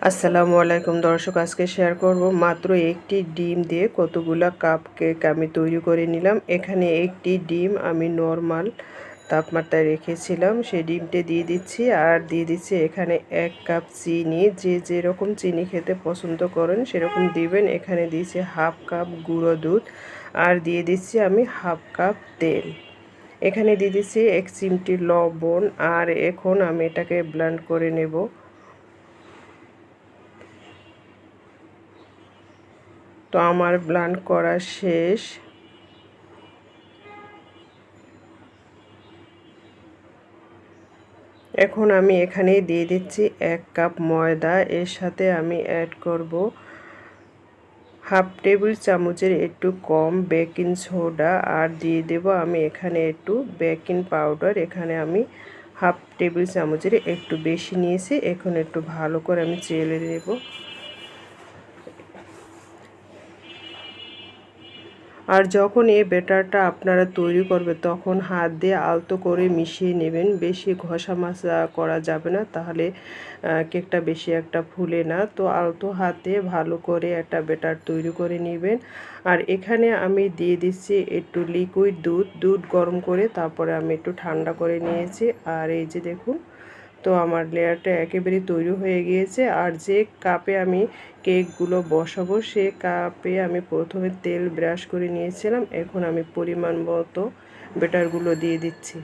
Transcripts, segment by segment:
আসসালামু আলাইকুম দর্শক, আজকে শেয়ার করব মাত্র একটি ডিম দিয়ে কতগুলা কাপ কেক আমি তৈরি করে নিলাম। এখানে একটি ডিম আমি নরমাল তাপমাত্রায় রেখেছিলাম, সেই ডিমটা দিয়ে দিচ্ছি। আর দিয়ে দিচ্ছি এখানে 1 কাপ চিনি। যে যেরকম চিনি খেতে পছন্দ করেন সেরকম দিবেন। এখানে দিয়েছি হাফ কাপ গুঁড়ো দুধ, আর দিয়ে দিচ্ছি আমি হাফ কাপ তেল। এখানে দিয়ে দিচ্ছি 1 চিমটি লবণ। আর এখন আমি এটাকে ব্লেন্ড করে নেব। তো আমার ব্লেন্ড করা শেষ। এখন আমি এখানে দিয়ে দিচ্ছি 1 কাপ ময়দা। এর সাথে আমি অ্যাড করব হাফ টেবিল চামচের একটু কম বেকিং সোডা, আর দিয়ে দেব আমি এখানে একটু বেকিং পাউডার। এখানে আমি হাফ টেবিল চামচের একটু বেশি নিয়েছি। এখন একটু ভালো করে আমি চেলে নেব। আর যখন এই ব্যাটারটা আপনারা তৈরি করবে তখন হাত দিয়ে আলতো করে মিশিয়ে নেবেন। বেশি ঘষা মাজা করা যাবে না, তাহলে কেকটা বেশি একটা ফুলে না। তো আলতো হাতে ভালো করে একটা ব্যাটার তৈরি করে নেবেন। আর এখানে আমি দিয়ে দিচ্ছি একটু লিকুইড দুধ গরম করে তারপরে আমি একটু ঠান্ডা করে নিয়েছি। আর এই যে দেখুন, তো আমার লেয়ারটা একেবারে তৈরি হয়ে গিয়েছে। আর যে কাপে আমি কেকগুলো বসাবো সে কাপে আমি প্রথমে তেল ব্রাশ করে নিয়েছিলাম। এখন আমি পরিমাণ মতো ব্যাটারগুলো দিয়ে দিচ্ছি।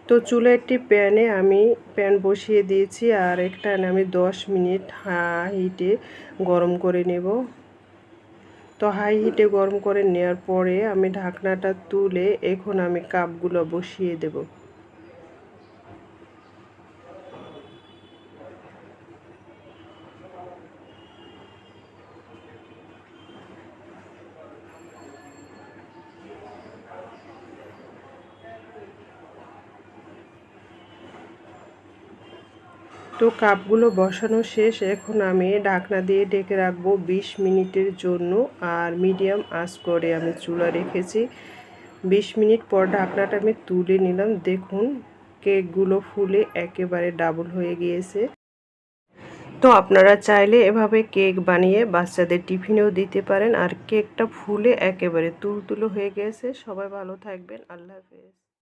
তো চুলায় একটি প্যানে আমি প্যান বসিয়ে দিয়েছি, আর একটা আমি 10 মিনিট হাই হিটে গরম করে নেব। তো হাই হিটে গরম করে নেওয়ার পরে আমি ঢাকনাটা তুলে এখন আমি কাপগুলো বসিয়ে দেব। তো কাপগুলো বসানো শেষ। এখন আমি ঢাকনা দিয়ে ঢেকে রাখবো 20 মিনিটের জন্য। আর মিডিয়াম আঁচ করে আমি চুলা রেখেছি। 20 মিনিট পর ঢাকনাটা আমি তুলে নিলাম। দেখুন কেকগুলো ফুলে একেবারে ডাবল হয়ে গিয়েছে। তো আপনারা চাইলে এভাবে কেক বানিয়ে বাচ্চাদের টিফিনেও দিতে পারেন। আর কেকটা ফুলে একেবারে তুলতুলো হয়ে গেছে। সবাই ভালো থাকবেন। আল্লাহ হাফেজ।